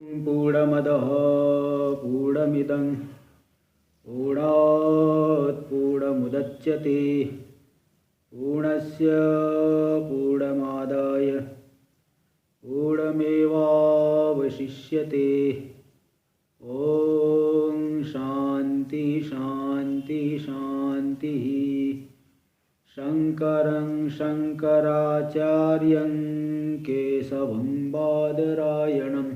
पूर्णमदः पूर्णमिदं पूर्णात् पूर्णमुदच्यते पूर्णस्य पूर्णमादाय पूर्णमेवावशिष्यते। ॐ शान्ति शान्ति शान्तिः। शङ्करं शङ्कराचार्यं केशवं बादरायणं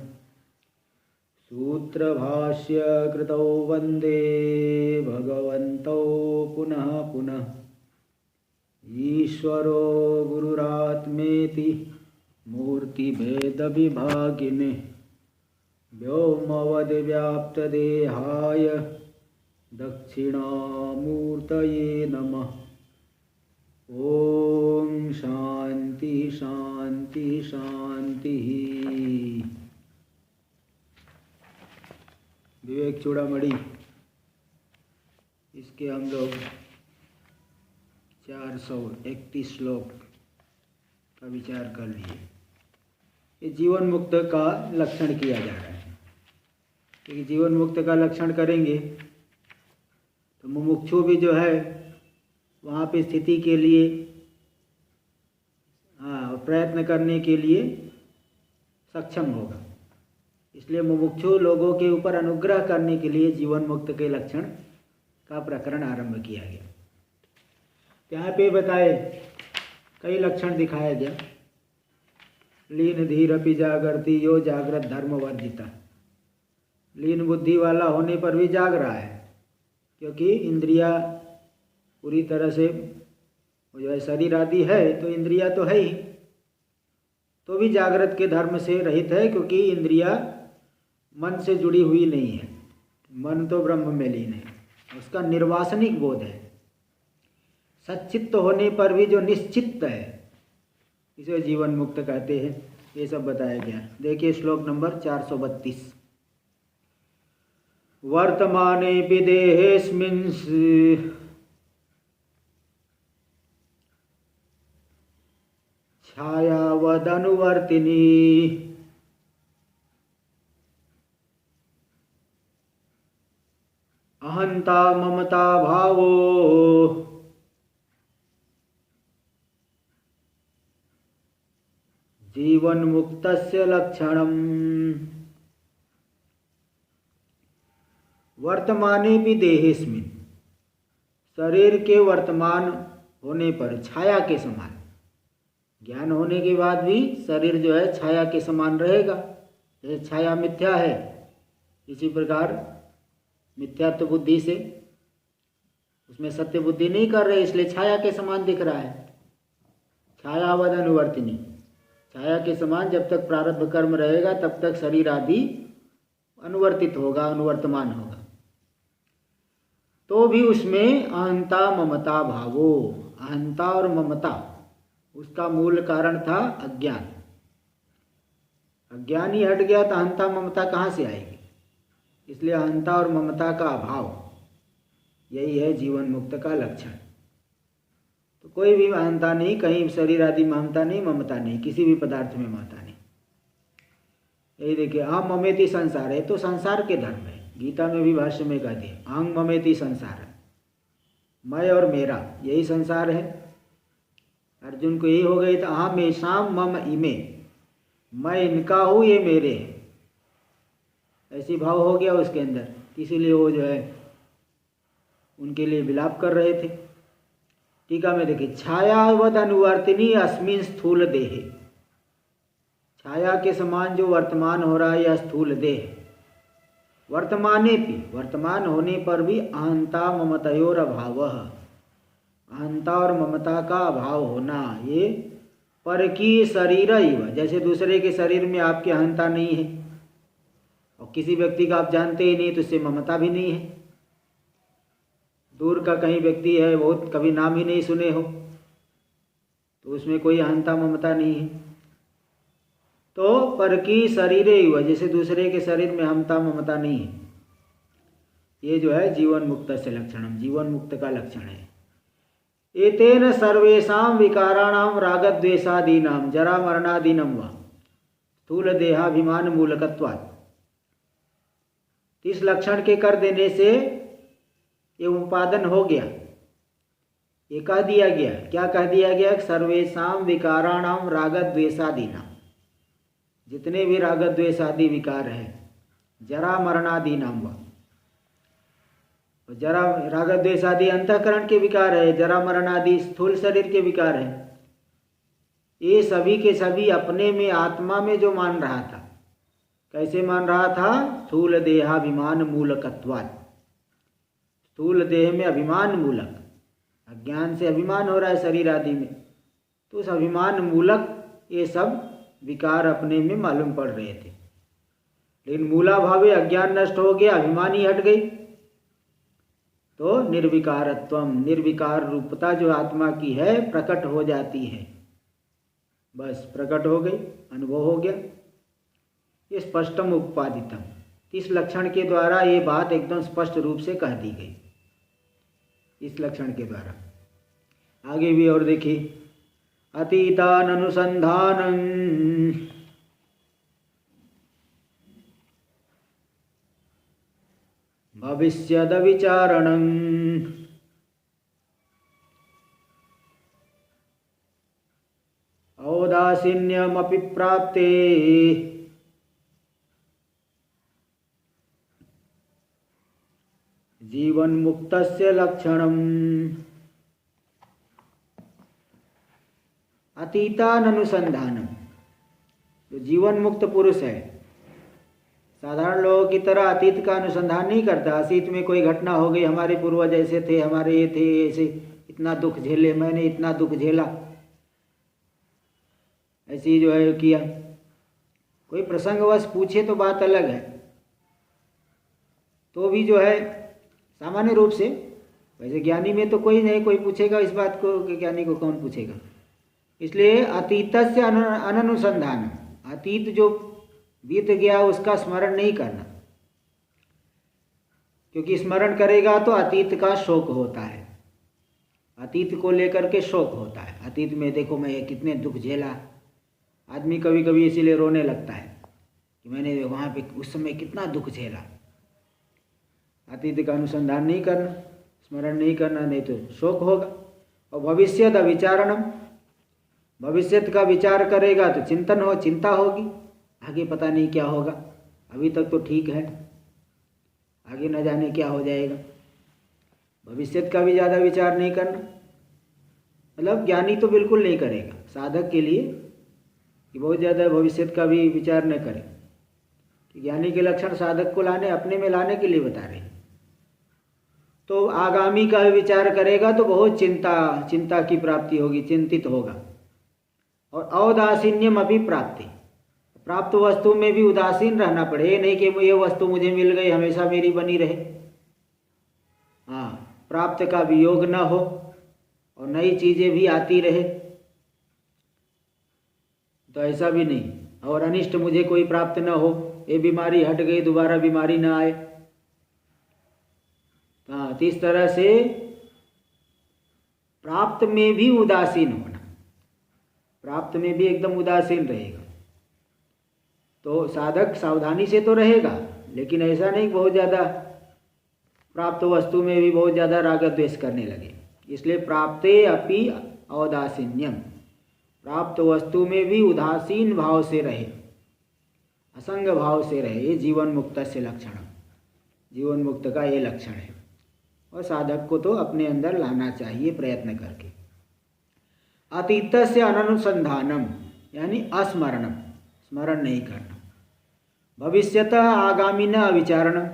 सूत्रभाष्य कृतौ वन्दे भगवन्तौ पुनः पुनः। ईश्वरो गुरुरात्मेति मूर्तिभेदविभागिने व्योमवद्व्याप्तदेहाय दक्षिणामूर्तये नमः। ॐ शान्ति शान्ति शान्तिः। विवेक चूड़ामणि, इसके हम लोग 431 श्लोक का विचार कर लिए। ये जीवन मुक्त का लक्षण किया जा रहा है, क्योंकि जीवन मुक्त का लक्षण करेंगे तो मुमुक्षु भी जो है वहाँ पे स्थिति के लिए प्रयत्न करने के लिए सक्षम होगा। इसलिए मुमुक्षु लोगों के ऊपर अनुग्रह करने के लिए जीवन मुक्त के लक्षण का प्रकरण आरंभ किया गया। यहाँ पे बताए कई लक्षण दिखाया गया। लीन धीरपि जागृति यो जागृत धर्म वर्जिता। लीन बुद्धि वाला होने पर भी जाग रहा है, क्योंकि इंद्रिया पूरी तरह से जो है शरीर आदि है तो इंद्रिया तो है ही, तो भी जागृत के धर्म से रहित है, क्योंकि इंद्रिया मन से जुड़ी हुई नहीं है। मन तो ब्रह्म में लीन है, उसका निर्वासनिक बोध है। सच्चित्त होने पर भी जो निश्चित्त है, इसे जीवन मुक्त कहते हैं। ये सब बताया गया। देखिए श्लोक नंबर 432। वर्तमाने विदेहेस्मिन् छायावदनुवर्तिनी अहंता ममता भावो जीवन मुक्तस्य लक्षणम्। वर्तमाने भी देहेस्मिन्, शरीर के वर्तमान होने पर छाया के समान, ज्ञान होने के बाद भी शरीर जो है छाया के समान रहेगा। जैसे छाया मिथ्या है, इसी प्रकार मिथ्यात्व बुद्धि से उसमें सत्य बुद्धि नहीं कर रहे, इसलिए छाया के समान दिख रहा है। छायावद अनुवर्तिनी, छाया के समान जब तक प्रारब्ध कर्म रहेगा तब तक शरीर आदि अनुवर्तित होगा, अनुवर्तमान होगा। तो भी उसमें अहंता ममता भावो, अहंता और ममता, उसका मूल कारण था अज्ञान। अज्ञान ही हट गया तो अहंता ममता कहाँ से आएगी? इसलिए अहंता और ममता का अभाव, यही है जीवन मुक्त का लक्षण। तो कोई भी अहंता नहीं, कहीं शरीर आदि ममता नहीं, ममता नहीं, किसी भी पदार्थ में ममता नहीं। यही देखिए, अहम ममेति संसार है तो संसार के धर्म है। गीता में भी भाष्य में कहते हैं अहम ममेति संसार, मैं और मेरा, यही संसार है। अर्जुन को यही हो गई तो अहम येषाम मम इमे, मैं इनका हूँ, ये मेरे हैं, ऐसी भाव हो गया उसके अंदर। इसीलिए वो जो है उनके लिए विलाप कर रहे थे। टीका में देखिए, छायावद अनुवर्तिनी अस्मिन् स्थूल देहे, छाया के समान जो वर्तमान हो रहा है यह स्थूल देह। वर्तमाने भी, वर्तमान होने पर भी अहंता ममतयोर अभावः, अहंता और ममता का अभाव होना। ये पर की शरीर इव, जैसे दूसरे के शरीर में आपकी अहंता नहीं है और किसी व्यक्ति का आप जानते ही नहीं तो उससे ममता भी नहीं है। दूर का कहीं व्यक्ति है, बहुत कभी नाम ही नहीं सुने हो, तो उसमें कोई अहंता ममता नहीं है। तो पर की शरीरे इव, जैसे दूसरे के शरीर में अहंता ममता नहीं है। ये जो है जीवन मुक्त से लक्षणम, जीवन मुक्त का लक्षण है। एतेन सर्वेषां विकाराणां रागद्वेषादीनां जरा मरणादीनं वा स्थूल देहाभिमान मूलकत्वात्, तो इस लक्षण के कर देने से ये उपादान हो गया। ये कह दिया गया, क्या कह दिया गया? सर्वेषाम विकाराणाम रागद्वेषादीनाम, जितने भी रागद्वेषादि विकार हैं, जरा मरणादीनाम व, जरा रागद्वेषादि अंतःकरण के विकार है, जरा मरणादि स्थूल शरीर के विकार है, ये सभी के सभी अपने में आत्मा में जो मान रहा था, कैसे मान रहा था? स्थूल देहाभिमान मूलकत्वात्, स्थूल देह में अभिमान मूलक, अज्ञान से अभिमान हो रहा है शरीर आदि में, तो उस अभिमान मूलक ये सब विकार अपने में मालूम पड़ रहे थे। लेकिन मूला भावे अज्ञान नष्ट हो गया, अभिमानी हट गई, तो निर्विकारत्वम, निर्विकार रूपता जो आत्मा की है प्रकट हो जाती है। बस प्रकट हो गई, अनुभव हो गया। ये स्पष्टम उपपादितम, इस लक्षण के द्वारा ये बात एकदम स्पष्ट रूप से कह दी गई, इस लक्षण के द्वारा। आगे भी और देखिए, अतीतान अनुसंधानं भविष्यद विचारणं औदासीन्यमपि प्राप्ते जीवन मुक्तस्य लक्षणम्। अतीतान अनुसंधानम, जो जीवन मुक्त पुरुष है, साधारण लोगों की तरह अतीत का अनुसंधान नहीं करता। अतीत में कोई घटना हो गई, हमारे पूर्वज ऐसे थे, हमारे ये थे, ऐसे इतना दुख झेले, मैंने इतना दुख झेला, ऐसी जो है किया। कोई प्रसंगवश पूछे तो बात अलग है, तो भी जो है सामान्य रूप से, वैसे ज्ञानी में तो कोई नहीं कोई पूछेगा इस बात को कि ज्ञानी को कौन पूछेगा। इसलिए अतीतस्य अननुसंधान, अतीत जो बीत गया उसका स्मरण नहीं करना, क्योंकि स्मरण करेगा तो अतीत का शोक होता है, अतीत को लेकर के शोक होता है। अतीत में देखो मैं कितने दुख झेला, आदमी कभी कभी इसीलिए रोने लगता है कि मैंने वहाँ पे उस समय कितना दुख झेला। अतीत का अनुसंधान नहीं करना, स्मरण नहीं करना, नहीं तो शोक होगा। और भविष्यद विचारणम, भविष्यत का विचार करेगा तो चिंतन हो, चिंता होगी, आगे पता नहीं क्या होगा, अभी तक तो ठीक है, आगे न जाने क्या हो जाएगा। भविष्यत का भी ज़्यादा विचार नहीं करना, मतलब ज्ञानी तो बिल्कुल नहीं करेगा। साधक के लिए कि बहुत ज़्यादा भविष्यत का भी विचार न करें, कि ज्ञानी के लक्षण साधक को लाने, अपने में लाने के लिए बता रहे हैं। तो आगामी का विचार करेगा तो बहुत चिंता की प्राप्ति होगी, चिंतित होगा। और औदासीन्यम अभी प्राप्ति, प्राप्त वस्तु में भी उदासीन रहना पड़े, ये नहीं कि ये वस्तु मुझे मिल गई हमेशा मेरी बनी रहे। हाँ, प्राप्त का वियोग न हो और नई चीज़ें भी आती रहे, तो ऐसा भी नहीं। और अनिष्ट मुझे कोई प्राप्त न हो, ये बीमारी हट गई दोबारा बीमारी न आए। हाँ, तो इस तरह से प्राप्त में भी उदासीन होना, प्राप्त में भी एकदम उदासीन रहेगा। तो साधक सावधानी से तो रहेगा, लेकिन ऐसा नहीं बहुत ज़्यादा प्राप्त वस्तु में भी बहुत ज़्यादा राग द्वेष करने लगे। इसलिए प्राप्ते अपि औदासीन्यम, प्राप्त वस्तु में भी उदासीन भाव से रहे, असंग भाव से रहे। ये जीवन मुक्त से लक्षण, जीवन मुक्त का ये लक्षण है, और साधक को तो अपने अंदर लाना चाहिए प्रयत्न करके। अतीत से अनुसंधानम यानी अस्मरणम, स्मरण नहीं करना। भविष्यतः आगामी न अविचारणम,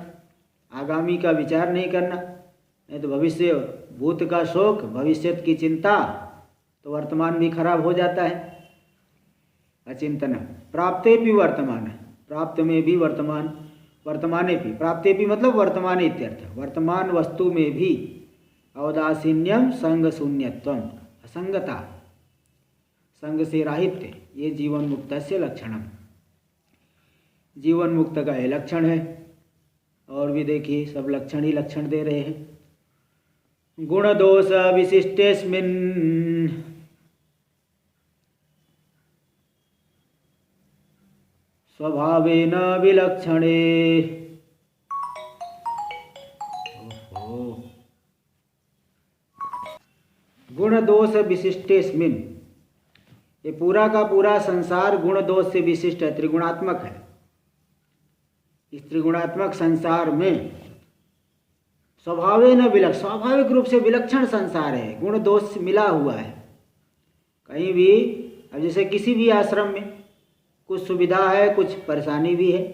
आगामी का विचार नहीं करना, नहीं तो भविष्य भूत का शोक, भविष्यत की चिंता, तो वर्तमान भी खराब हो जाता है। अचिंतन प्राप्ते भी वर्तमान, प्राप्त में भी वर्तमान, वर्तमाने भी, प्राप्ते भी मतलब वर्तमान इत्यर्थ, वर्तमान वस्तु में भी औदासीन्यम संग शून्यत्वम, असंगता, संग से राहित्य, ये जीवन मुक्त से लक्षणम, जीवन मुक्त का ये लक्षण है। और भी देखिए सब लक्षण ही लक्षण दे रहे हैं। गुण दोष विशिष्टेस्मिन् स्वभावेन विलक्षणे गुण दोष विशिष्टेस्मिन, ये पूरा का पूरा संसार गुण दोष से विशिष्ट है, त्रिगुणात्मक है। इस त्रिगुणात्मक संसार में स्वभावेन विलक्षण, स्वाभाविक रूप से विलक्षण संसार है, गुण दोष से मिला हुआ है। कहीं भी, अब जैसे किसी भी आश्रम में कुछ सुविधा है, कुछ परेशानी भी है।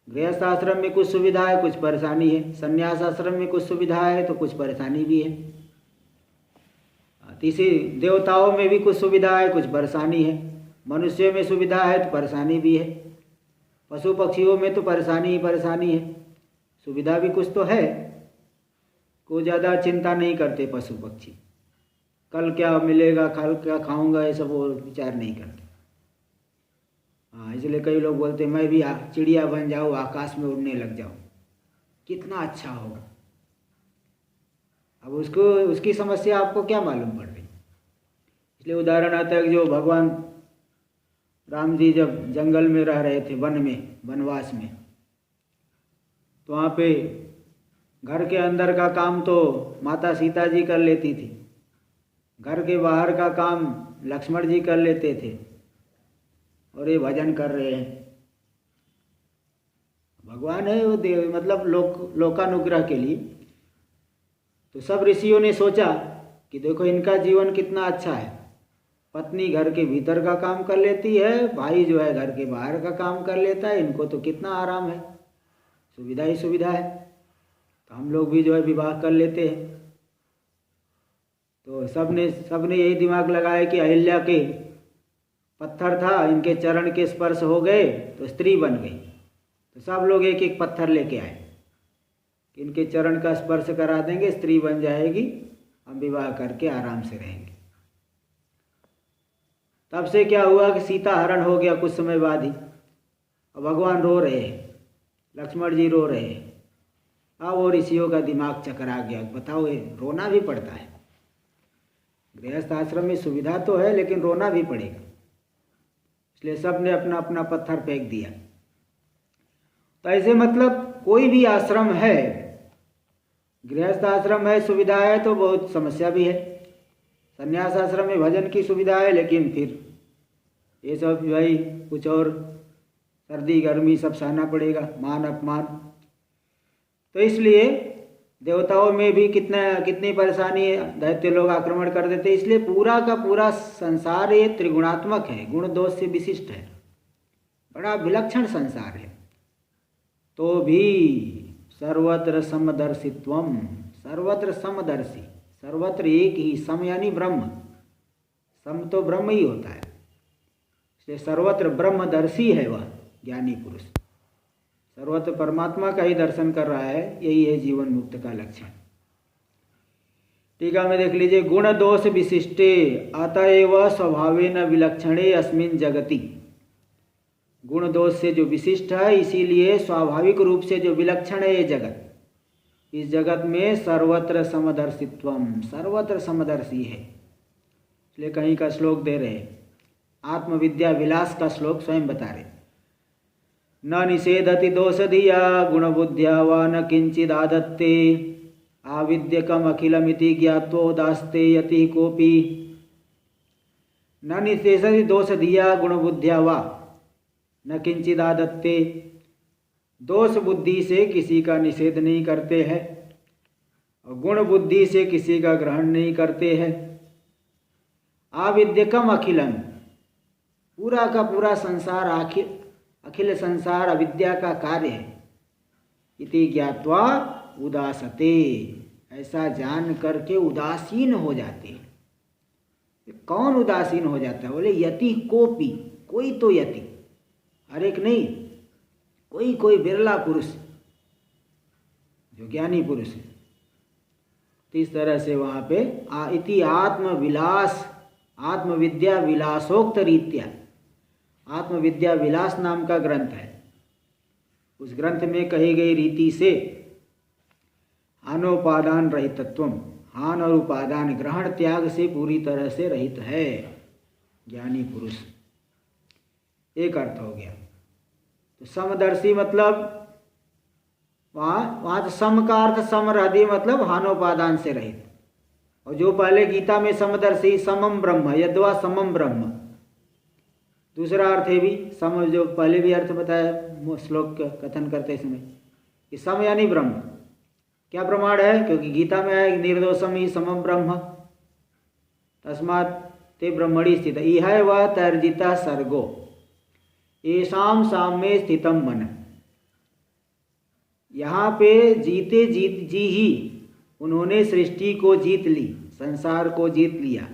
गृहस्थ आश्रम में कुछ सुविधा है, कुछ परेशानी है। संन्यास आश्रम में कुछ सुविधा है तो कुछ परेशानी भी है। तीसरी देवताओं में भी कुछ सुविधा है, कुछ परेशानी है। मनुष्यों में सुविधा है तो परेशानी भी है। पशु पक्षियों में तो परेशानी ही परेशानी है। सुविधा भी कुछ तो है, को ज़्यादा चिंता नहीं करते पशु पक्षी, कल क्या मिलेगा, कल क्या खाऊंगा, ये सब वो विचार नहीं करते। हाँ, इसलिए कई लोग बोलते मैं भी चिड़िया बन जाऊँ, आकाश में उड़ने लग जाऊँ, कितना अच्छा होगा। अब उसको, उसकी समस्या आपको क्या मालूम पड़ रही। इसलिए उदाहरण आता है कि जो भगवान राम जी जब जंगल में रह रहे थे, वन में, वनवास में, तो वहाँ पे घर के अंदर का काम तो माता सीता जी कर लेती थी, घर के बाहर का काम लक्ष्मण जी कर लेते थे, और ये भजन कर रहे हैं। भगवान है वो देव, मतलब लोकानुग्रह के लिए। तो सब ऋषियों ने सोचा कि देखो इनका जीवन कितना अच्छा है, पत्नी घर के भीतर का काम कर लेती है, भाई जो है घर के बाहर का काम कर लेता है, इनको तो कितना आराम है, सुविधा ही सुविधा है, तो हम लोग भी जो है विवाह कर लेते हैं। तो सबने यही दिमाग लगाया कि अहिल्या के पत्थर था, इनके चरण के स्पर्श हो गए तो स्त्री बन गई। तो सब लोग एक एक पत्थर लेके आए, इनके चरण का स्पर्श करा देंगे, स्त्री बन जाएगी, हम विवाह करके आराम से रहेंगे। तब से क्या हुआ कि सीता हरण हो गया कुछ समय बाद ही, और भगवान रो रहे हैं, लक्ष्मण जी रो रहे हैं। अब वो ऋषियों का दिमाग चकरा गया। बताओ, ये रोना भी पड़ता है। गृहस्थ आश्रम में सुविधा तो है, लेकिन रोना भी पड़ेगा। इसलिए सब ने अपना अपना पत्थर फेंक दिया। तो ऐसे मतलब कोई भी आश्रम है, गृहस्थ आश्रम है, सुविधा है तो बहुत समस्या भी है। संन्यास आश्रम में भजन की सुविधा है, लेकिन फिर ये सब भाई कुछ और, सर्दी गर्मी सब सहना पड़ेगा, मान अपमान। तो इसलिए देवताओं में भी कितनी परेशानी है, दैत्य लोग आक्रमण कर देते। इसलिए पूरा का पूरा संसार ये त्रिगुणात्मक है, गुण दोष से विशिष्ट है, बड़ा विलक्षण संसार है। तो भी सर्वत्र समदर्शित्वम, सर्वत्र समदर्शी, सर्वत्र एक ही, सम यानी ब्रह्म, सम तो ब्रह्म ही होता है, इसलिए सर्वत्र ब्रह्मदर्शी है वह ज्ञानी पुरुष, सर्वत्र परमात्मा का ही दर्शन कर रहा है। यही है जीवन मुक्त का लक्षण। टीका में देख लीजिए, गुण दोष विशिष्टे अतएव स्वभावेन विलक्षणे अस्मिन् जगति। गुण दोष से जो विशिष्ट है, इसीलिए स्वाभाविक रूप से जो विलक्षण है ये जगत, इस जगत में सर्वत्र समदर्शित्वम, सर्वत्र समदर्शी है। इसलिए कहीं का श्लोक दे रहे, आत्मविद्या विलास का श्लोक स्वयं बता रहे, न निषेधति दोष धिया गुण बुद्ध्या वा न किंचिदादत्ते आविद्यकम अखिलमिति ज्ञात्वोदास्ते यति कोपि। न निषेधति दोष धिया गुण बुद्ध्या वा न किंचिदादत्ते, दोष बुद्धि से किसी का निषेध नहीं करते हैं और गुण बुद्धि से किसी का ग्रहण नहीं करते हैं। आविद्यकम अखिलम, पूरा का पूरा संसार अखिल संसार अविद्या का कार्य है। इति ज्ञात्वा उदासते, ऐसा जान करके उदासीन हो जाते हैं। कौन उदासीन हो जाता है? बोले यति कोपि, कोई तो यति, हर एक नहीं, कोई कोई बिरला पुरुष जो ज्ञानी पुरुष है। तो इस तरह से वहाँ पे इति आत्मविलास, आत्मविद्या विलासोक्त रीत्या, आत्मविद्या विलास नाम का ग्रंथ है। उस ग्रंथ में कही गई रीति से हानोपादान रहितत्वम, हान और उपादान ग्रहण त्याग से पूरी तरह से रहित है ज्ञानी पुरुष। एक अर्थ हो गया। तो समदर्शी मतलब वहाँ तो सम का अर्थ समरहदी मतलब हानोपादान से रहित, और जो पहले गीता में समदर्शी समम ब्रह्म यद्वा समम ब्रह्म, दूसरा अर्थ है भी सम, जो पहले भी अर्थ बताया श्लोक का कथन करते समय कि सम यानी ब्रह्म। क्या प्रमाण है? क्योंकि गीता में है निर्दोषम ही समम ब्रह्म तस्मात् ते ब्रह्मणि स्थित इह व तर्जिता सर्गो येषाम साम्ये स्थितम मन। यहाँ पे जीते जी ही उन्होंने सृष्टि को जीत ली, संसार को जीत लिया,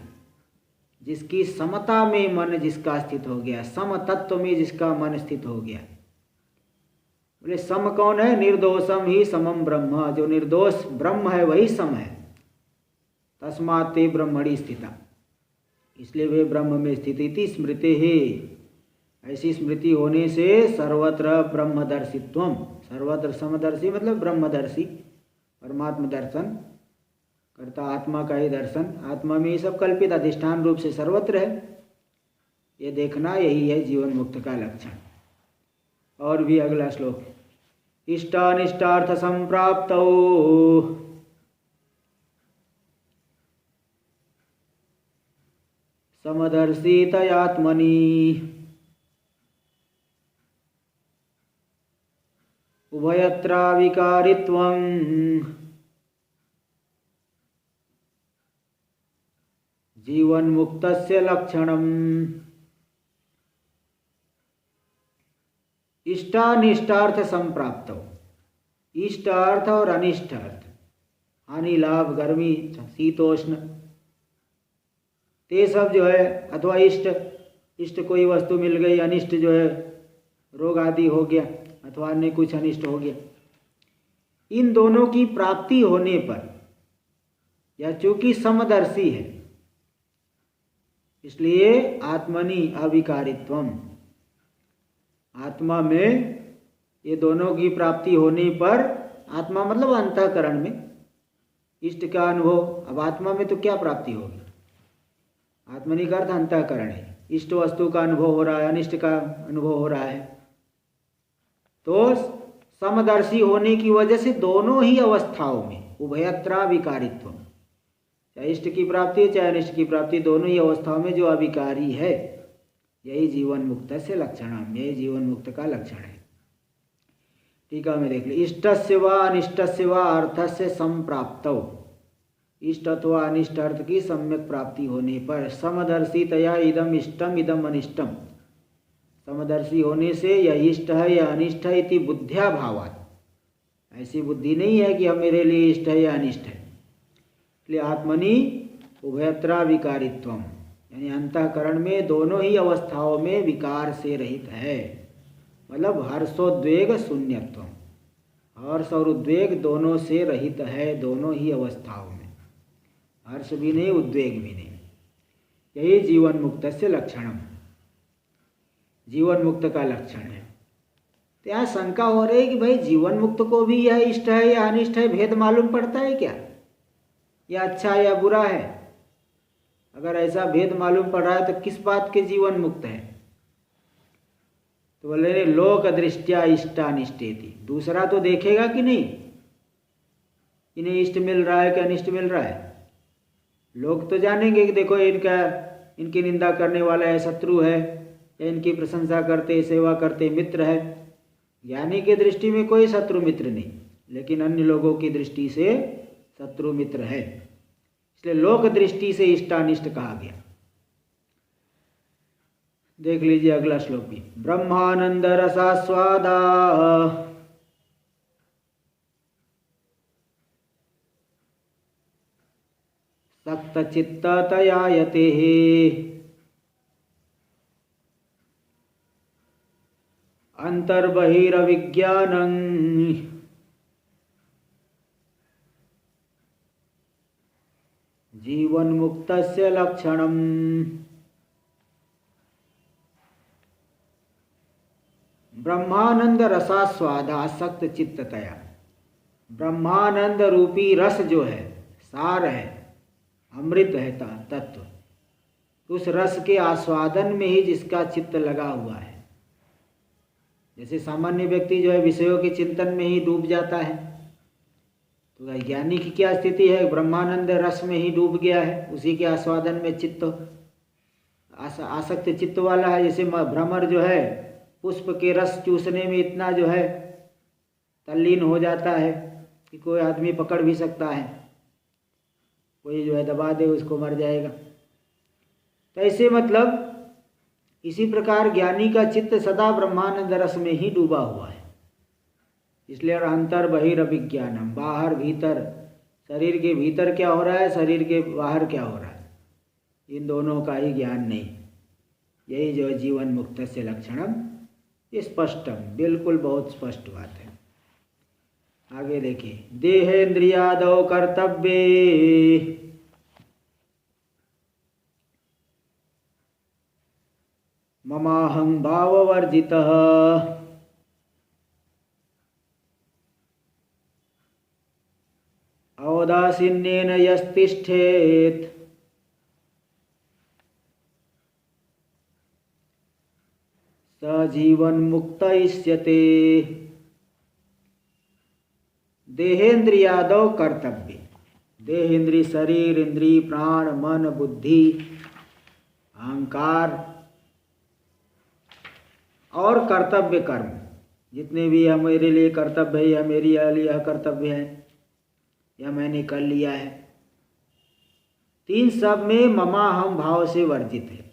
जिसकी समता में मन जिसका स्थित हो गया, सम तत्व में जिसका मन स्थित हो गया। बोले सम कौन है? निर्दोषम ही समम ब्रह्म, जो निर्दोष ब्रह्म है वही सम है। तस्मात् ते ब्रह्मणि स्थिता, इसलिए वे ब्रह्म में स्थित इति स्मृति है। ऐसी स्मृति होने से सर्वत्र ब्रह्मदर्शित्वम, सर्वत्र समदर्शी मतलब ब्रह्मदर्शी, परमात्म दर्शन करता, आत्मा का ही दर्शन, आत्मा में ही सब कल्पित अधिष्ठान रूप से सर्वत्र है, ये देखना, यही है जीवन मुक्त का लक्षण। और भी अगला श्लोक, इष्टानिष्टार्थ संप्राप्तौ समदर्शी तयात्मनि उभयत्राविकारित्वं जीवन मुक्तस्य लक्षणम्। इष्टानिष्टार्थ संप्राप्तो, इष्ट अर्थ और अनिष्ट अर्थ, हानि लाभ गर्मी शीतोष्ण, ते सब जो है, अथवा इष्ट कोई वस्तु मिल गई, अनिष्ट जो है रोग आदि हो गया, अथवा अन्य कुछ अनिष्ट हो गया, इन दोनों की प्राप्ति होने पर, या चूंकि समदर्शी है इसलिए आत्मनि अविकारित्वम, आत्मा में ये दोनों की प्राप्ति होने पर, आत्मा मतलब अंतःकरण में इष्ट का अनुभव। अब आत्मा में तो क्या प्राप्ति होगी? आत्मनि का अर्थ अंतःकरण है, इष्ट वस्तु का अनुभव हो रहा है, अनिष्ट का अनुभव हो रहा है। तो समदर्शी होने की वजह से दोनों ही अवस्थाओं में उभयत्रा विकारित्व, चाहे इष्ट की प्राप्ति चाहे अनिष्ट की प्राप्ति, दोनों ही अवस्थाओं में जो अविकारी है, यही जीवन मुक्त से लक्षणम, यही जीवन मुक्त का लक्षण है। टीका में देख ली, इष्टस्य व अनिष्टस्य व अर्थस्य संप्राप्तौ, इष्ट अथवा अनिष्ट अर्थ की सम्यक प्राप्ति होने पर, समदर्शितया इदम इष्टम इदम अनिष्टम, समदर्शी होने से यह इष्ट है या अनिष्ट है इति बुद्ध्या भावात्, ऐसी बुद्धि नहीं है कि हम मेरे लिए इष्ट है या अनिष्ट है। इसलिए आत्मनि उभयत्रा विकारित्वम, यानी अंतःकरण में दोनों ही अवस्थाओं में विकार से रहित है, मतलब हर्षोद्वेग शून्यत्वम, हर्ष और उद्वेग दोनों से रहित है, दोनों ही अवस्थाओं में, हर्ष भी नहीं उद्वेग भी नहीं, यही जीवन मुक्त से लक्षणम, जीवन मुक्त का लक्षण है। तो यहाँ शंका हो रही है कि भाई जीवन मुक्त को भी यह इष्ट है या अनिष्ट है भेद मालूम पड़ता है क्या, या अच्छा या बुरा है? अगर ऐसा भेद मालूम पड़ रहा है तो किस बात के जीवन मुक्त है? तो बोले लोक दृष्टिया इष्टानिष्टेति, दूसरा तो देखेगा कि नहीं, इन्हें इष्ट मिल रहा है कि अनिष्ट मिल रहा है। लोग तो जानेंगे कि देखो इनकी निंदा करने वाला है शत्रु है, या इनकी प्रशंसा करते सेवा करते मित्र है। ज्ञानी की दृष्टि में कोई शत्रु मित्र नहीं, लेकिन अन्य लोगों की दृष्टि से शत्रु मित्र है, इसलिए लोक दृष्टि से इष्टानिष्ट कहा गया। देख लीजिए अगला श्लोक भी, ब्रह्मानंद रसास्वादा सक्त चित्ततया यते अंतर्बहिर्विज्ञानं जीवन मुक्तस्य लक्षणम्। ब्रह्मानंद रसास्वाद आसक्त चित्ततया, ब्रह्मानंद रूपी रस जो है, सार है, अमृत है तत्व, उस रस के आस्वादन में ही जिसका चित्त लगा हुआ है। जैसे सामान्य व्यक्ति जो है विषयों के चिंतन में ही डूब जाता है, तो ज्ञानी की क्या स्थिति है? ब्रह्मानंद रस में ही डूब गया है, उसी के आस्वादन में चित्त आसक्त चित्त वाला है। जैसे भ्रमर जो है पुष्प के रस चूसने में इतना जो है तल्लीन हो जाता है कि कोई आदमी पकड़ भी सकता है, कोई जो है दबा दे उसको मर जाएगा। तो ऐसे मतलब इसी प्रकार ज्ञानी का चित्त सदा ब्रह्मानंद रस में ही डूबा हुआ है। इसलिए अंतर बहिर्विज्ञानम, बाहर भीतर, शरीर के भीतर क्या हो रहा है, शरीर के बाहर क्या हो रहा है, इन दोनों का ही ज्ञान नहीं। यही जो है जीवन मुक्त से लक्षणम स्पष्टम, बिल्कुल बहुत स्पष्ट बात है। आगे देखिए, देहेन्द्रियादौ कर्तव्ये ममाहं भाववर्जितः औदासीन्येन यस्तिष्ठेत् स जीवन मुक्त इष्यते। देहेन्द्रियादौ कर्तव्य, देह इंद्री, शरीर इंद्री, प्राण, मन, बुद्धि, अहंकार और कर्तव्य कर्म, जितने भी है मेरे लिए कर्तव्य है, या मेरी लिए कर्तव्य है, या मैंने कर लिया है, तीन सब में ममा हम भाव से वर्जित है।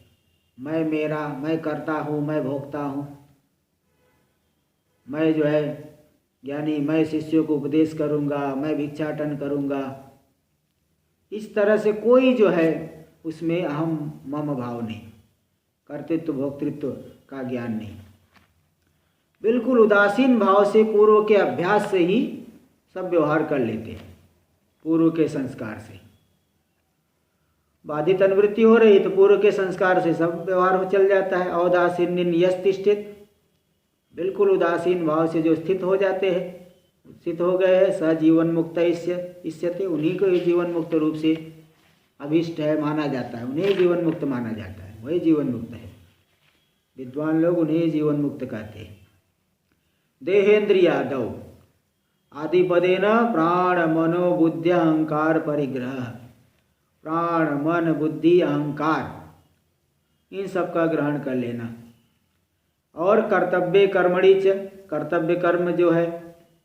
मैं मेरा, मैं करता हूँ, मैं भोगता हूँ, मैं जो है यानी मैं शिष्यों को उपदेश करूँगा, मैं भिक्षाटन करूँगा, इस तरह से कोई जो है उसमें अहम मम भाव नहीं, कर्तृत्व भोक्तृत्व का ज्ञान नहीं। बिल्कुल उदासीन भाव से पूर्व के अभ्यास से ही सब व्यवहार कर लेते हैं, पूर्व के संस्कार से। बाधित अनुवृत्ति हो रही तो पूर्व के संस्कार से सब व्यवहार हो चल जाता है। औदासीन यस्तिष्ठित, बिल्कुल उदासीन भाव से जो स्थित हो जाते हैं, स्थित हो गए हैं, स जीवन मुक्त इष्यते, उन्हीं को ही जीवन मुक्त रूप से अभिष्ट है माना जाता है, उन्हें जीवन मुक्त माना जाता है, वही जीवन मुक्त है। विद्वान लोग उन्हें जीवन मुक्त कहते हैं। देहेन्द्रियादौ आदिपदेन प्राण मनो बुद्धि अहंकार परिग्रह, प्राण मन बुद्धि अहंकार इन सब का ग्रहण कर लेना। और कर्तव्य कर्मणि च, कर्तव्य कर्म जो है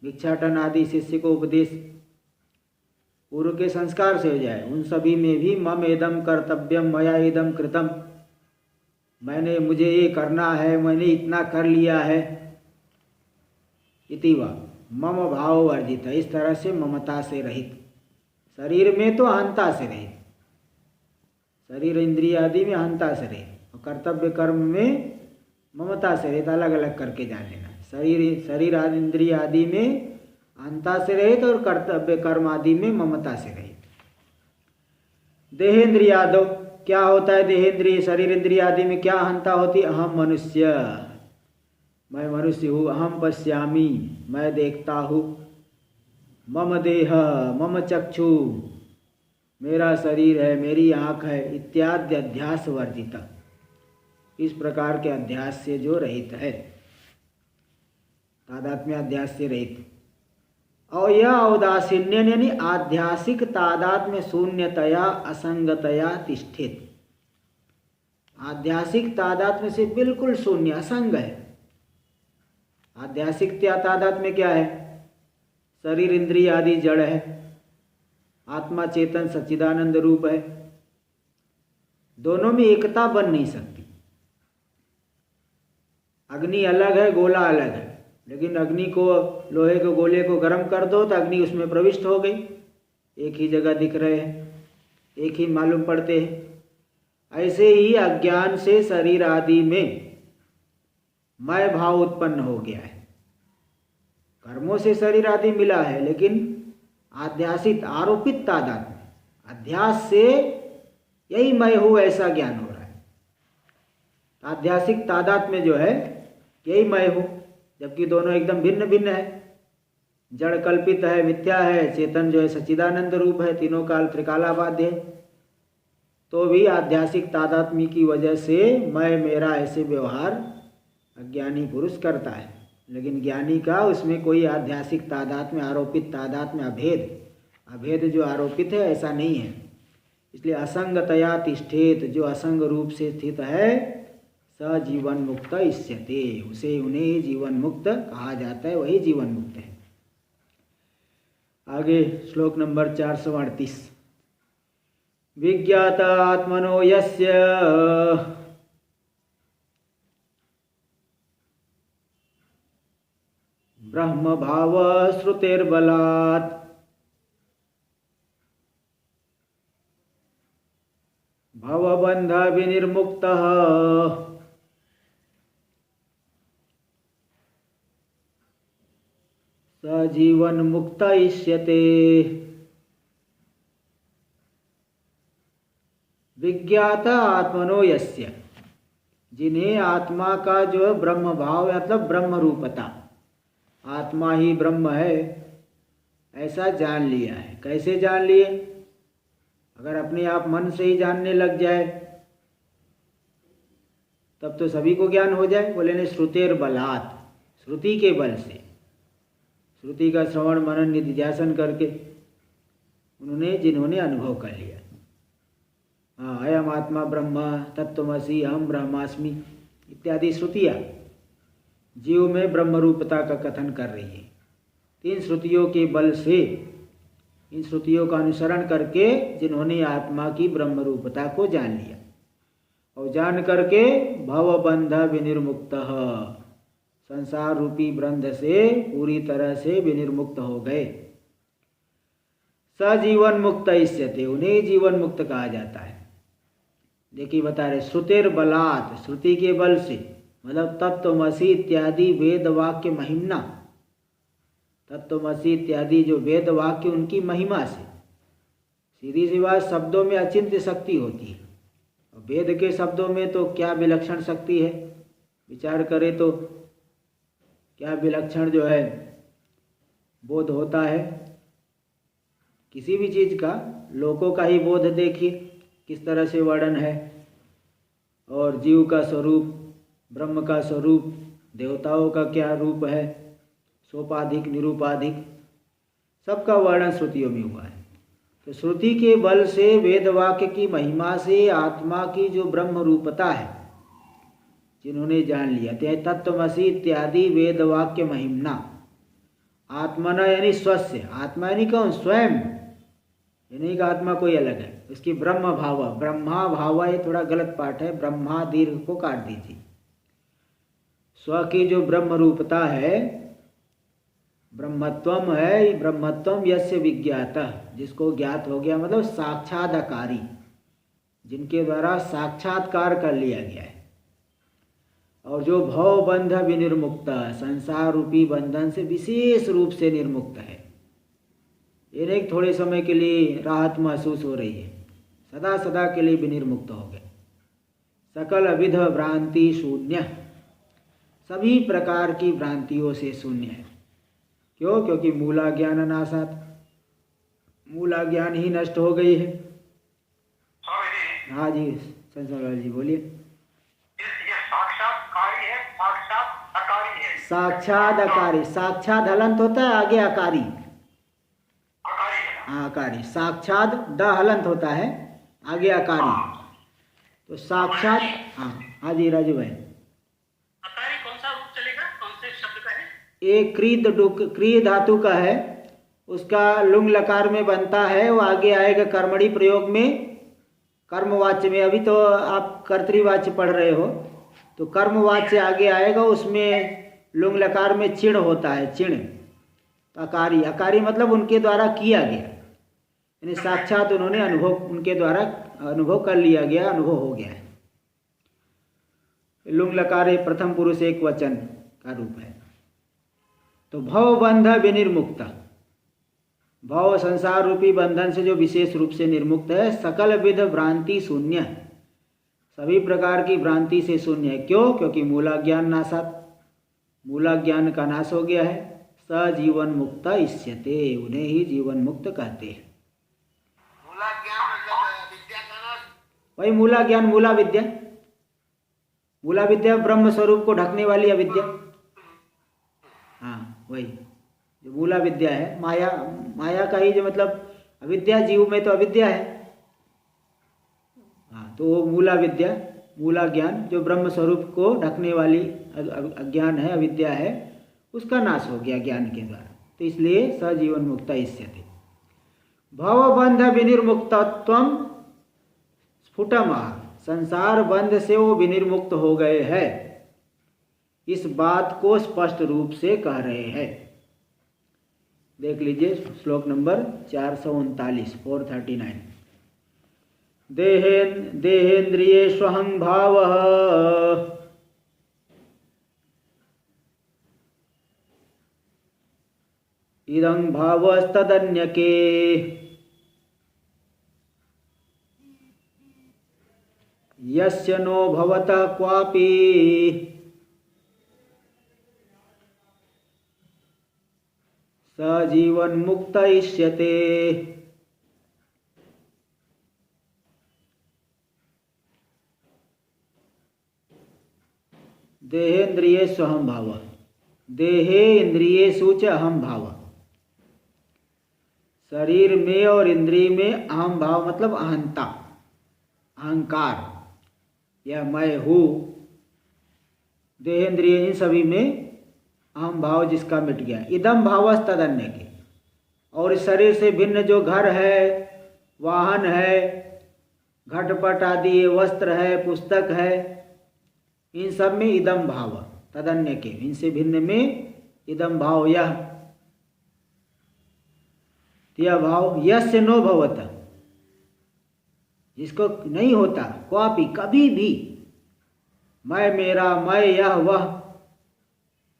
भिक्षाटन आदि, शिष्य को उपदेश पूर्व के संस्कार से हो जाए, उन सभी में भी मम एदम कर्तव्यम मया एदम कृतम, मैंने, मुझे ये करना है, मैंने इतना कर लिया है, इति वा मम भाव वर्जित, इस तरह से ममता से रहित, शरीर में तो अहंता से रहित, शरीर इंद्रिय आदि में अहंता से रहित, और कर्तव्य कर्म में ममता से रहित, अलग अलग करके जान लेना। शरीर आदि इंद्रिय आदि में अहंता से रहित और कर्तव्य कर्म आदि में ममता से रहित। देहेन्द्रियादो क्या होता है? देहेन्द्रिय शरीर इंद्रिय आदि में क्या अहंता होती? अहम मनुष्य, मैं मनुष्य हूँ, अहम पश्यामी, मैं देखता हूँ, मम देह मम चक्षु, मेरा शरीर है, मेरी आँख है, इत्यादि अध्यास वर्जिता, इस प्रकार के अध्यास से जो रहित है, तादात्म्य अध्यास से रहित। और यह औदासीन्य यानी आध्यासिक तादात्म्य शून्यतया असंगतया तिष्ठित, आध्यासिक तादात्म्य से बिल्कुल शून्य असंग है। आध्यासिक तादात्म्य क्या है? शरीर इंद्रिय आदि जड़ है, आत्मा चेतन सच्चिदानंद रूप है, दोनों में एकता बन नहीं सकती। अग्नि अलग है, गोला अलग है, लेकिन अग्नि को, लोहे के गोले को गर्म कर दो तो अग्नि उसमें प्रविष्ट हो गई, एक ही जगह दिख रहे हैं, एक ही मालूम पड़ते हैं। ऐसे ही अज्ञान से शरीर आदि में मैं भाव उत्पन्न हो गया है, कर्मों से शरीर आदि मिला है, लेकिन आध्यासित आरोपित तादात्म्य अध्यास से यही मैं हूँ ऐसा ज्ञान हो रहा है। आध्यासिक तादात्म्य जो है यही मैं हूँ, जबकि दोनों एकदम भिन्न भिन्न है। जड़ कल्पित है, मिथ्या है, चेतन जो है सच्चिदानंद रूप है, तीनों काल त्रिकालाबाध्य है। तो भी आध्यासिक तादात्म्य की वजह से मैं मेरा ऐसे व्यवहार अज्ञानी पुरुष करता है, लेकिन ज्ञानी का उसमें कोई आध्यासिक तादात्म्य, आरोपित तादात्म्य, अभेद अभेद जो आरोपित है ऐसा नहीं है। इसलिए असंगतया तिष्ठेत, जो असंग रूप से स्थित है, स जीवन मुक्त इष्यते, उसे उन्हें जीवन मुक्त कहा जाता है, वही जीवन मुक्त है। आगे श्लोक नंबर 438। विज्ञात आत्मनो यस्य ब्रह्म भाव श्रुतेर्बलात् भवबंध विनिर्मुक्तः स जीवन मुक्त इष्यते। विज्ञात आत्मनो यस्य, जिन्हें आत्मा का जो ब्रह्म भाव मतलब ब्रह्म रूपता, आत्मा ही ब्रह्म है ऐसा जान लिया है। कैसे जान लिए? अगर अपने आप मन से ही जानने लग जाए तब तो सभी को ज्ञान हो जाए। बोले ने श्रुतेर बलात्, श्रुति के बल से, श्रुति का श्रवण मनन निधिध्यासन करके उन्होंने जिन्होंने अनुभव कर लिया, हाँ अयम आत्मा ब्रह्म, तत्त्वमसि, अहम ब्रह्मास्मि इत्यादि श्रुतियाँ जीव में ब्रह्म रूपता का कथन कर रही है। तीन श्रुतियों के बल से, इन श्रुतियों का अनुसरण करके जिन्होंने आत्मा की ब्रह्म रूपता को जान लिया और जान करके भवबंध विनिर्मुक्तः, संसार रूपी बंध से पूरी तरह से विनिर्मुक्त हो गए। सजीवन मुक्त इष्यते, उन्हें जीवन मुक्त कहा जाता है। देखिए बता रहे श्रुतेर बलात्, श्रुति के बल से, मतलब तत्त्वमसि इत्यादि वेद वाक्य महिम्ना, तत्त्वमसि इत्यादि जो वेद वाक्य उनकी महिमा से, सीधी सी बात शब्दों में अचिंत्य शक्ति होती है और वेद के शब्दों में तो क्या विलक्षण शक्ति है, विचार करें तो क्या विलक्षण जो है बोध होता है किसी भी चीज़ का। लोकों का ही बोध देखिए किस तरह से वर्णन है, और जीव का स्वरूप, ब्रह्म का स्वरूप, देवताओं का क्या रूप है, सोपाधिक निरूपाधिक, सबका वर्णन श्रुतियों में हुआ है। तो श्रुति के बल से, वेद वाक्य की महिमा से आत्मा की जो ब्रह्म रूपता है जिन्होंने जान लिया, ते तत्त्वमसि इत्यादि वेद वाक्य महिम्ना, आत्मना यानी स्वस्य, आत्मा यानी कौन? स्वयं, यानी का आत्मा कोई अलग है, उसकी ब्रह्म भाव, ब्रह्मा भाव ये थोड़ा गलत पाठ है, ब्रह्मा दीर्घ को काट दीजिए। स्व की जो ब्रह्म रूपता है, ब्रह्मत्वम है, ब्रह्मत्वम यस्य विज्ञातः, जिसको ज्ञात हो गया मतलब साक्षात्कारी, जिनके द्वारा साक्षात्कार कर लिया गया है। और जो भव बंध विनिर्मुक्त, संसार रूपी बंधन से विशेष रूप से निर्मुक्त है। ये नहीं थोड़े समय के लिए राहत महसूस हो रही है, सदा सदा के लिए विनिर्मुक्त हो गए। सकल अविध भ्रांति शून्य, सभी प्रकार की भ्रांतियों से शून्य है। क्यों? क्योंकि मूला ज्ञान नाशात, मूला ज्ञान ही नष्ट हो गई है। हाँ जी संसार जी बोलिए। साक्षात अकारी, साक्षात हलंत होता है, आगे अकारी, हाँ अकारी, साक्षात द हलंत होता है, आगे अकारी, तो साक्षात। हाँ जी राजू भाई, अकारी कौन सा रूप चलेगा, कौन से शब्द का है? एक क्री धातु का है, उसका लुंग लकार में बनता है, वो आगे आएगा कर्मणि प्रयोग में, कर्मवाच्य में। अभी तो आप कर्तृवाच्य पढ़ रहे हो, तो कर्मवाच्य आगे आएगा, उसमें लुंग लकार में चिण होता है, चिण। अकारी, अकारी मतलब उनके द्वारा किया गया, यानी साक्षात उन्होंने अनुभव, उनके द्वारा अनुभव कर लिया गया, अनुभव हो गया है। लुंग लकार प्रथम पुरुष एक वचन का रूप है। तो भव बंध विनिर्मुक्त, भव संसार रूपी बंधन से जो विशेष रूप से निर्मुक्त है। सकल विध भ्रांति शून्य, सभी प्रकार की भ्रांति से शून्य है। क्यों? क्योंकि मूला ज्ञान नाशात, मूला ज्ञान का नाश हो गया है। सजीवन मुक्त इष्यते, उन्हें ही जीवन मुक्त कहते हैं। मूला ज्ञान मतलब विद्या का नाश, वही मूला ज्ञान, मूला विद्या, मूला विद्या ब्रह्म स्वरूप को ढकने वाली अविद्या, हाँ वही जो मूला विद्या है। माया, माया का ही जो मतलब अविद्या जीव में तो अविद्या है। हाँ, तो वो मूला विद्या, मूला ज्ञान जो ब्रह्म स्वरूप को ढकने वाली अज्ञान है, अविद्या है, उसका नाश हो गया ज्ञान के द्वारा। तो इसलिए सजीवन मुक्ता इष्यते। भवबंध विनिर्मुक्तत्वम स्फुटमः, संसार बंध से वो विनिर्मुक्त हो गए हैं, इस बात को स्पष्ट रूप से कह रहे हैं। देख लीजिए श्लोक नंबर 439, 439। देहेन्द्रियेष्वहं भावः इदं भावस्तदन्यके यस्य नो भवतः क्वापि स जीवन मुक्त इष्यते। देहेन्द्रियेषु अहं भाव, देहे इंद्रियेषु च अहं भाव। शरीर में और इंद्रिय में अहम भाव मतलब अहंता, अहंकार, यह मैं हूँ। देहेंद्रिय इन सभी में अहम भाव जिसका मिट गया। इदम भावस तदन्य के, और इस शरीर से भिन्न जो घर है, वाहन है, घटपट आदि वस्त्र है, पुस्तक है, इन सब में इदम भाव तदन्य के, इनसे भिन्न में इदम भाव, यह भाव यस्य नो भवत, जिसको नहीं होता, क्वापि कभी भी, मैं मेरा, मैं यह वह,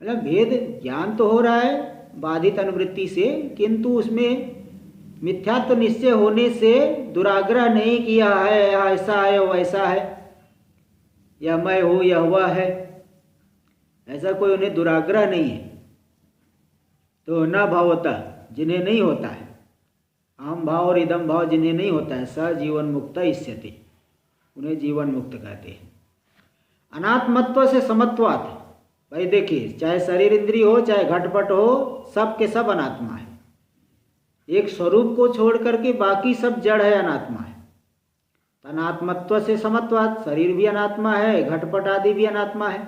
मतलब भेद ज्ञान तो हो रहा है बाधित अनुवृत्ति से, किंतु उसमें मिथ्यात्व निश्चय होने से दुराग्रह नहीं किया है, यह ऐसा है वैसा है, यह मैं हूँ यह वह है, ऐसा कोई उन्हें दुराग्रह नहीं है। तो न भवता, जिन्हें नहीं होता है, अहम भाव और इदम भाव जिन्हें नहीं होता है, स जीवन मुक्त इष्यते, उन्हें जीवन मुक्त कहते हैं। अनात्मत्व से समत्वात्, भाई देखिए चाहे शरीर इंद्रिय हो चाहे घटपट हो, सब के सब अनात्मा है। एक स्वरूप को छोड़ करके बाकी सब जड़ है, अनात्मा है। अनात्मत्व से समत्वात्, शरीर भी अनात्मा है, घटपट आदि भी अनात्मा है।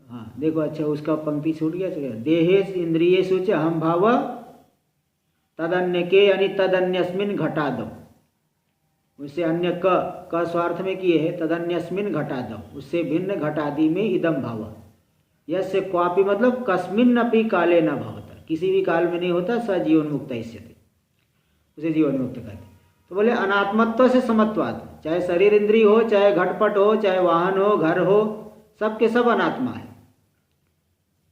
हाँ देखो, अच्छा उसका पंक्ति छूट गया। देहे इंद्रियेषु च अहम भाव तदन्य के, यानी तदन्यस्मिन घटादो, उससे अन्य क स्वार्थ में किए है, तदन्यस्मिन घटादो, उससे भिन्न घटादि में इदम भाव। यस्य क्वापि मतलब कस्मिन अपि काले न भवता, किसी भी काल में नहीं होता, स जीवन मुक्त इष्यते, उसे जीवन मुक्त कहते। तो बोले अनात्मत्व से समत्वाद, चाहे शरीर इंद्रिय हो, चाहे घटपट हो, चाहे वाहन हो, घर हो, सब के सब अनात्मा है।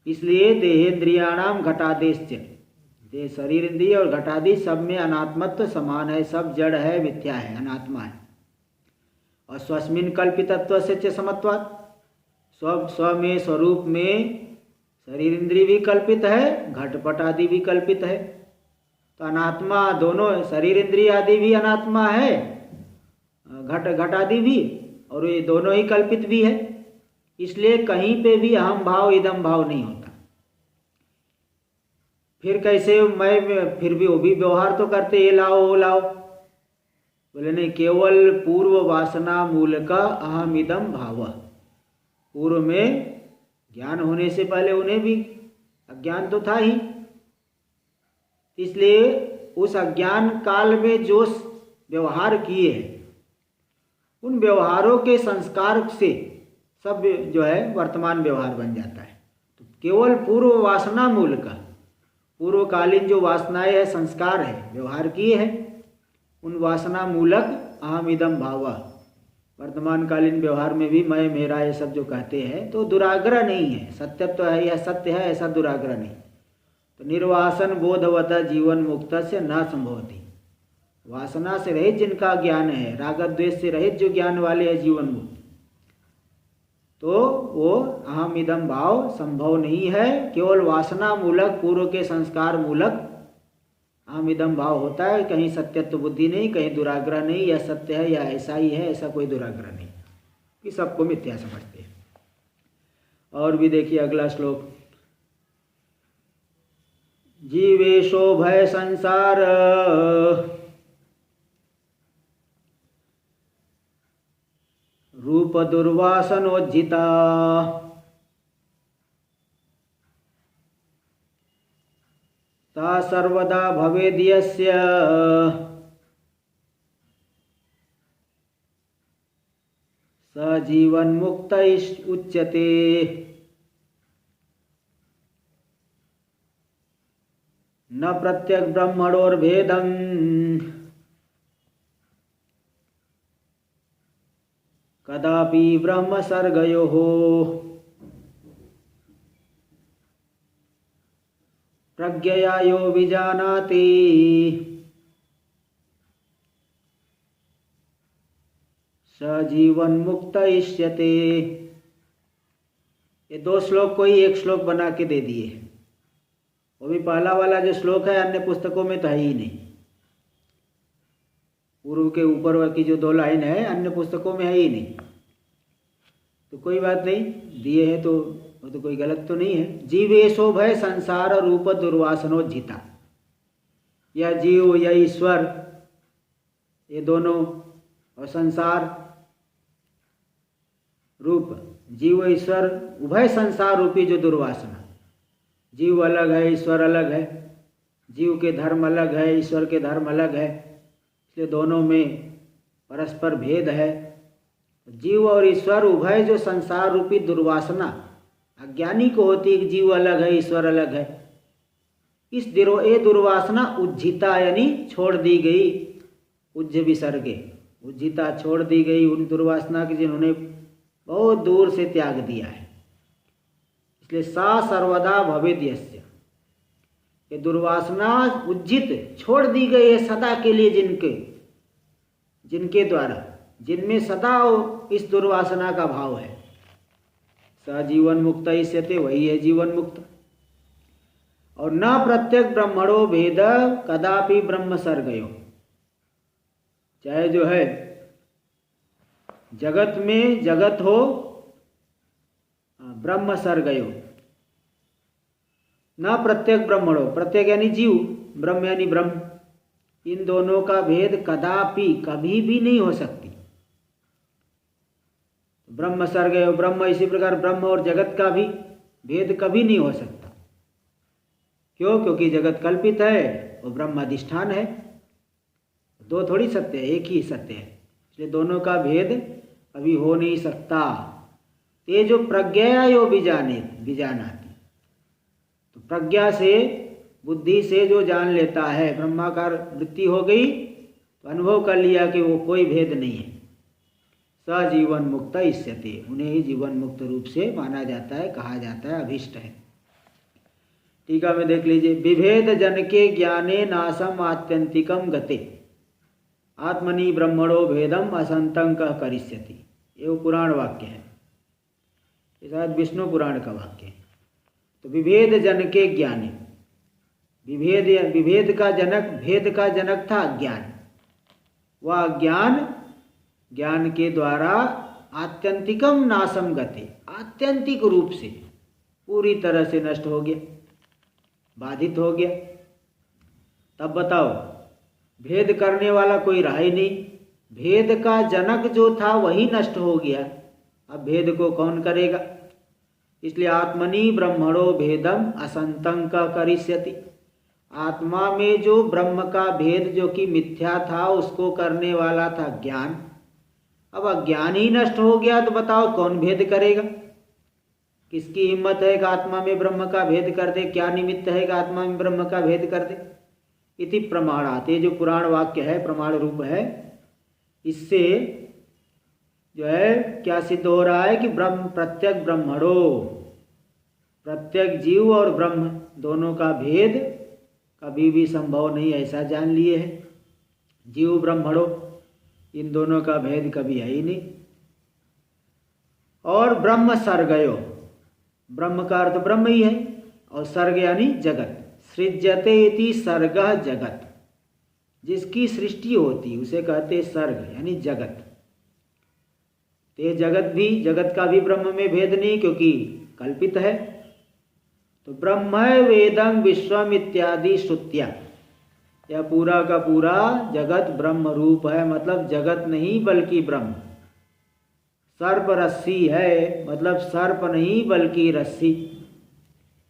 इसलिए देहेन्द्रियाणाम घटादेश्च, ये शरीर इंद्रिय और घटादि सब में अनात्मत्व समान है, सब जड़ है, मिथ्या है, अनात्मा है। और स्वस्मिन कल्पितत्व से च समत्वात्, स्व में, स्वरूप में शरीर इंद्रिय भी कल्पित है, घटपट आदि भी कल्पित है। तो अनात्मा दोनों, शरीर इंद्रिय आदि भी अनात्मा है, घट आदि भी, और ये दोनों ही कल्पित भी है। इसलिए कहीं पे भी अहम भाव इदम भाव नहीं होता। फिर कैसे मैं, फिर भी वो भी व्यवहार तो करते, ये लाओ वो लाओ, बोले नहीं, केवल पूर्व वासना मूल का अहम इदम भाव। पूर्व में ज्ञान होने से पहले उन्हें भी अज्ञान तो था ही, इसलिए उस अज्ञान काल में जो व्यवहार किए हैं, उन व्यवहारों के संस्कार से सब जो है वर्तमान व्यवहार बन जाता है। तो केवल पूर्व वासना मूल का, पूर्वकालीन जो वासनाएं है, संस्कार है, व्यवहार किए हैं, उन वासना मूलक अहम इदम भाव, वर्तमान कालीन व्यवहार में भी मैं मेरा ये सब जो कहते हैं, तो दुराग्रह नहीं है, सत्य तो है, यह सत्य है, ऐसा दुराग्रह नहीं। तो निर्वासन बोधवत जीवन मुक्त से न संभवती, वासना से रहित जिनका ज्ञान है, राग द्वेष से रहित जो ज्ञान वाले हैं जीवन मुक्त, तो वो अहम इदम भाव संभव नहीं है। केवल वासना मूलक, पूर्व के संस्कार मूलक अहम इदम भाव होता है। कहीं सत्यत्व बुद्धि नहीं, कहीं दुराग्रह नहीं, यह सत्य है या ऐसा ही है, ऐसा कोई दुराग्रह नहीं, कि सबको मिथ्या समझते हैं। और भी देखिए अगला श्लोक, जीवेशो भय संसार रूप दुर्वासनोज्झिता ता सर्वदा भवेद्यस्य स जीवन्मुक्त उच्यते। न प्रत्यक ब्रह्मणोर्भेदम् कदापि ब्रह्म सर्गयोः प्रज्ञया यो विजानाति स जीवन्मुक्त इष्यते। ये दो श्लोक को ही एक श्लोक बना के दे दिए। वो भी पहला वाला जो श्लोक है अन्य पुस्तकों में तो है ही नहीं। पूर्व के ऊपर की जो 2 लाइन है अन्य पुस्तकों में है ही नहीं। तो कोई बात नहीं, दिए हैं तो वो तो कोई गलत तो नहीं है। जीवेशो भय संसार रूप दुर्वासनोज्झिता। यह जीव यह ईश्वर ये दोनों और संसार रूप जीव ईश्वर उभय संसार रूपी जो दुर्वासना, जीव अलग है ईश्वर अलग है, जीव के धर्म अलग है ईश्वर के धर्म अलग है, इसलिए दोनों में परस्पर भेद है। जीव और ईश्वर उभय जो संसार रूपी दुर्वासना अज्ञानी को होती है कि जीव अलग है ईश्वर अलग है, इस ये दुर्वासना उज्झिता यानी छोड़ दी गई। उज्ज विसर्गे उज्झिता छोड़ दी गई उन दुर्वासना की जिन्होंने बहुत दूर से त्याग दिया है। इसलिए सा सर्वदा भवेद्यस्य, ये दुर्वासना उज्जित छोड़ दी गई है सदा के लिए जिनके द्वारा, जिनमें सदा इस दुर्वासना का भाव है। स जीवन मुक्त इष्यते, वही है जीवन मुक्त। और न प्रत्यक ब्रह्मणो भेद कदापि ब्रह्म सर्गयो, चाहे जो है जगत में जगत हो ब्रह्म सर्गयो। न प्रत्यक ब्रह्मणो, प्रत्यक यानी जीव, ब्रह्म यानी ब्रह्म, इन दोनों का भेद कदापि कभी भी नहीं हो सकती। ब्रह्म सर्गयो ब्रह्म, इसी प्रकार ब्रह्म और जगत का भी भेद कभी नहीं हो सकता। क्यों? क्योंकि जगत कल्पित है और ब्रह्म अधिष्ठान है। दो थोड़ी सत्य है, एक ही सत्य है। इसलिए दोनों का भेद कभी हो नहीं सकता। ये जो प्रज्ञा यो बीजानाति, तो प्रज्ञा से बुद्धि से जो जान लेता है, ब्रह्माकार वृत्ति हो गई तो अनुभव कर लिया कि वो कोई भेद नहीं है। स जीवन मुक्त इष्यते, उन्हें ही जीवन मुक्त रूप से माना जाता है, कहा जाता है, अभिष्ट है। टीका में देख लीजिए, विभेद जन के ज्ञाने नासम आत्यंतिकम गते आत्मनि ब्रह्मणो भेदम असंतं कः करिष्यति। ये वो पुराण वाक्य है, ये शायद विष्णु पुराण का वाक्य है। तो विभेद जन के ज्ञाने, विभेद का जनक, भेद का जनक था अज्ञान। वह अज्ञान ज्ञान के द्वारा आत्यंतिकम नासम गते, आत्यंतिक रूप से पूरी तरह से नष्ट हो गया, बाधित हो गया। तब बताओ, भेद करने वाला कोई रहा ही नहीं। भेद का जनक जो था वही नष्ट हो गया, अब भेद को कौन करेगा? इसलिए आत्मनि ब्रह्मणो भेदम असंतं कः करिष्यति। आत्मा में जो ब्रह्म का भेद जो कि मिथ्या था उसको करने वाला था ज्ञान, अब अज्ञान ही नष्ट हो गया तो बताओ कौन भेद करेगा? किसकी हिम्मत है कि आत्मा में ब्रह्म का भेद कर दे? क्या निमित्त है कि आत्मा में ब्रह्म का भेद कर दे? इति प्रमाणात, ये जो पुराण वाक्य है प्रमाण रूप है, इससे जो है क्या सिद्ध हो रहा है कि ब्रह्म प्रत्यक ब्रह्मणो, प्रत्यक जीव और ब्रह्म दोनों का भेद कभी भी संभव नहीं, ऐसा जान लिए है। जीव ब्रह्मणो, इन दोनों का भेद कभी है ही नहीं। और ब्रह्म सर्गयो, ब्रह्म का अर्थ ब्रह्म ही है, और सर्ग यानी जगत। सृज्यते इति सर्गः जगत, जिसकी सृष्टि होती उसे कहते सर्ग यानी जगत। तो जगत का भी ब्रह्म में भेद नहीं, क्योंकि कल्पित है। तो ब्रह्म वेदम विश्वम इत्यादि श्रुतियाँ, यह पूरा का पूरा जगत ब्रह्म रूप है, मतलब जगत नहीं बल्कि ब्रह्म। सर्प रस्सी है, मतलब सर्प नहीं बल्कि रस्सी।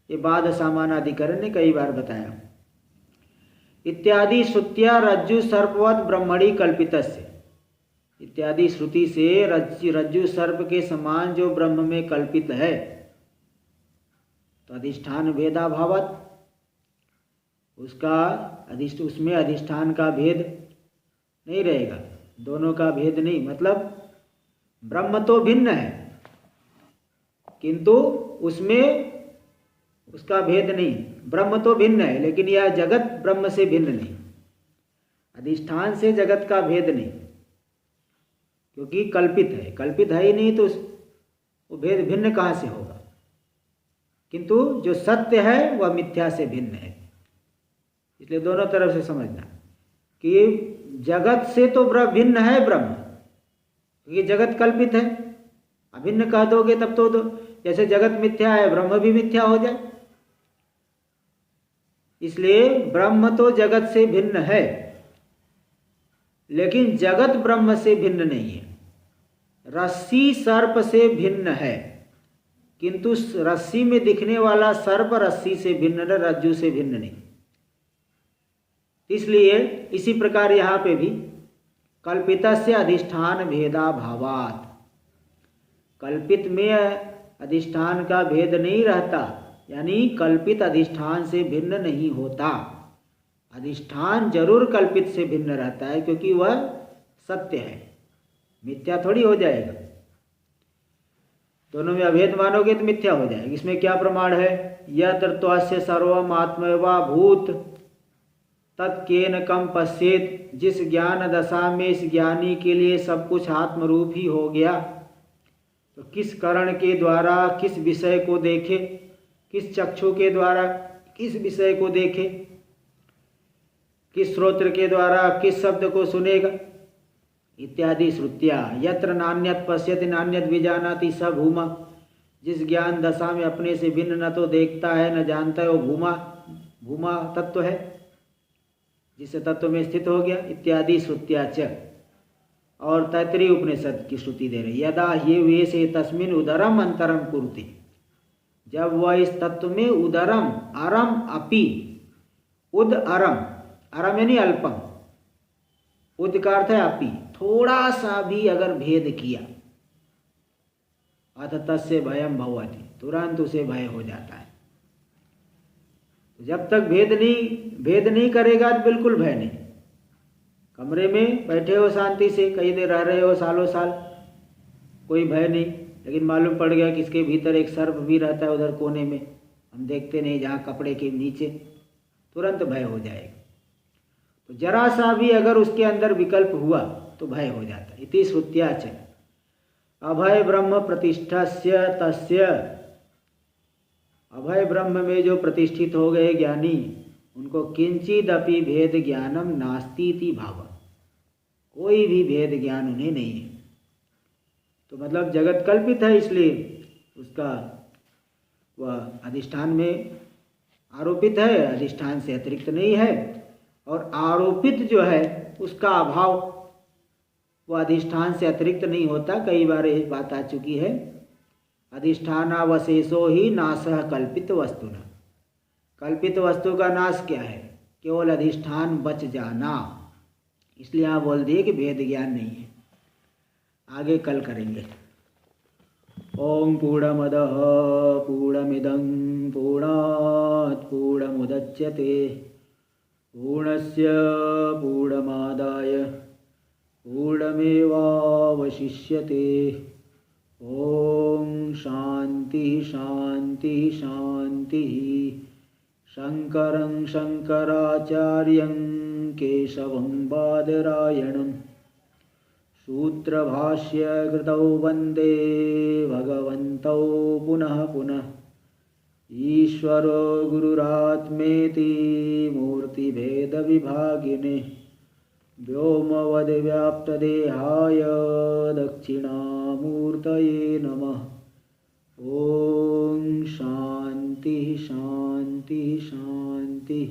ये बाद सामानाधिकरण ने कई बार बताया। इत्यादि श्रुतिया रज्जु सर्पवत ब्रह्मणि कल्पितस्य, इत्यादि श्रुति से रज्जु सर्प के समान जो ब्रह्म में कल्पित है, तो अधिष्ठान भेदाभावत, उसका उसमें अधिष्ठान का भेद नहीं रहेगा, दोनों का भेद नहीं। मतलब ब्रह्म तो भिन्न है किंतु उसमें उसका भेद नहीं। ब्रह्म तो भिन्न है लेकिन यह जगत ब्रह्म से भिन्न नहीं, अधिष्ठान से जगत का भेद नहीं, क्योंकि कल्पित है। कल्पित है ही नहीं तो वो भेद भिन्न कहाँ से होगा। किंतु जो सत्य है वह मिथ्या से भिन्न है। इसलिए दोनों तरफ से समझना कि जगत से तो भिन्न है ब्रह्म, क्योंकि जगत कल्पित है। अभिन्न कह दोगे तब तो जैसे जगत मिथ्या है ब्रह्म भी मिथ्या हो जाए। इसलिए ब्रह्म तो जगत से भिन्न है, लेकिन जगत ब्रह्म से भिन्न नहीं है। रस्सी सर्प से भिन्न है, किंतु रस्सी में दिखने वाला सर्प रस्सी से भिन्न है, रज्जु से भिन्न नहीं। इसलिए इसी प्रकार यहाँ पे भी कल्पितस्य अधिष्ठान भेदाभावात्, कल्पित में अधिष्ठान का भेद नहीं रहता, यानी कल्पित अधिष्ठान से भिन्न नहीं होता। अधिष्ठान जरूर कल्पित से भिन्न रहता है, क्योंकि वह सत्य है, मिथ्या थोड़ी हो जाएगा। दोनों में अभेद मानोगे तो मिथ्या हो जाएगा। इसमें क्या प्रमाण है? यह तत्त्वस्य सर्वम आत्मैवा भूत तत्केन कम पश्येत, जिस ज्ञान दशा में इस ज्ञानी के लिए सब कुछ आत्मरूप ही हो गया, तो किस करण के द्वारा किस विषय को देखे, किस चक्षु के द्वारा किस विषय को देखे, किस श्रोत्र के द्वारा किस शब्द को सुनेगा, इत्यादि श्रुतियाँ। यत्र नान्यत पश्यति नान्यत विजानाति स भूमा, जिस ज्ञान दशा में अपने से भिन्न न तो देखता है न जानता है, वो भूमा तत्व है, जिस तत्व में स्थित हो गया। इत्यादि श्रुतियाँ च। और तैत्तरीय उपनिषद की श्रुति दे रही, यदा ये वे से तस्मिन उदरम अंतरम कुरुते, जब वह इस तत्व में उदरम अरम अपि, उद अरम, अरम यानी अल्पम, उद का अर्थ है अपि, थोड़ा सा भी अगर भेद किया, अथ तस्य भयम भवति, तुरंत उसे भय हो जाता है। जब तक भेद नहीं करेगा तो बिल्कुल भय नहीं। कमरे में बैठे हो शांति से, कई देर रह रहे हो सालों साल, कोई भय नहीं, लेकिन मालूम पड़ गया कि इसके भीतर एक सर्प भी रहता है उधर कोने में, हम देखते नहीं, जहाँ कपड़े के नीचे, तुरंत भय हो जाएगा। तो जरा सा भी अगर उसके अंदर विकल्प हुआ तो भय हो जाता है। इति श्रुत्या च अभय ब्रह्म प्रतिष्ठस्य तस्य, अभय ब्रह्म में जो प्रतिष्ठित हो गए ज्ञानी, उनको किंचिदपि भेद ज्ञानम नास्ति इति भाव, कोई भी भेद ज्ञान उन्हें नहीं है। तो मतलब जगत कल्पित है, इसलिए उसका वह अधिष्ठान में आरोपित है, अधिष्ठान से अतिरिक्त नहीं है। और आरोपित जो है उसका अभाव, वह अधिष्ठान से अतिरिक्त नहीं होता। कई बार ये बात आ चुकी है, अधिष्ठानावशेषो ही नाशः कल्पित वस्तुना, कल्पित वस्तु का नाश क्या है? केवल अधिष्ठान बच जाना। इसलिए आप बोल दिए कि भेद ज्ञान नहीं है। आगे कल करेंगे। ओम पूर्णमदः पूर्णमिदं पूर्णात् पूर्णमुदच्यते पूर्णस्य पूर्णमादाय पूर्णमेवावशिष्यते। ओम शांति शांति शांति। शंकरं शंकराचार्यं केशवं बादरायणं सूत्रभाष्य कृतौ वन्दे भगवन्तौ पुनः पुनः। ईश्वरो गुरुरात्मेति मूर्तिभेदविभागिने व्योमवद्व्याप्तदेहाय दक्षिणामूर्तये नमः। ओम शांति शांति शांति।